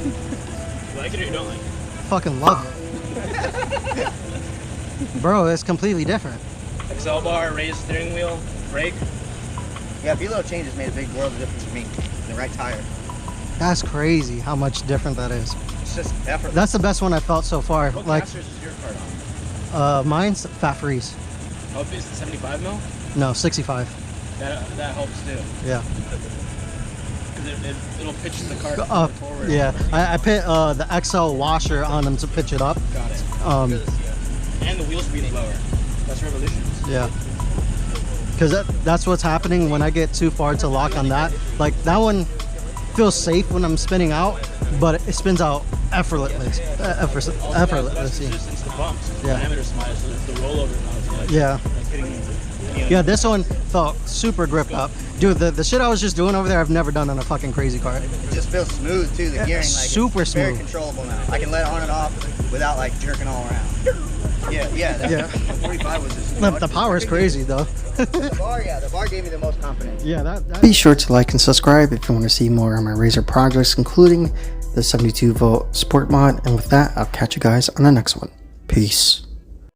You like it or you don't like it? Fucking love it. Bro, it's completely different. XL bar, raised steering wheel, brake. Yeah, a few little changes made a big world of difference for me. The right tire. That's crazy how much different that is. It's just effort. That's the best one I felt so far. What Like, casters is your card on? mine's fat freeze. Oh, is it 75 mil? No, 65. That helps too. Yeah. Because it'll pitch the cart Up. forward. Yeah. I put the XL washer on them to pitch it up. Got it. And the wheel speed is lower. That's revolutions. Yeah. Because that's what's happening when I get too far to lock on that. Like, that one feels safe when I'm spinning out, but it spins out effortlessly. Effortlessly. It's just the bumps. The Yeah. diameter's smaller, so the rollover is not as much. Yeah. Like hitting, Yeah, this one felt super gripped up. Dude, the shit I was just doing over there, I've never done on a fucking crazy car. It just feels smooth too. The gearing, like super it's very smooth. controllable now. I can let it on and off without like jerking all around. Yeah. Yeah. The 45 was just. The power is crazy though. The bar gave me the most confidence. Yeah, that. Be sure to like and subscribe if you want to see more on my Razor projects, including the 72 volt sport mod. And with that, I'll catch you guys on the next one. Peace.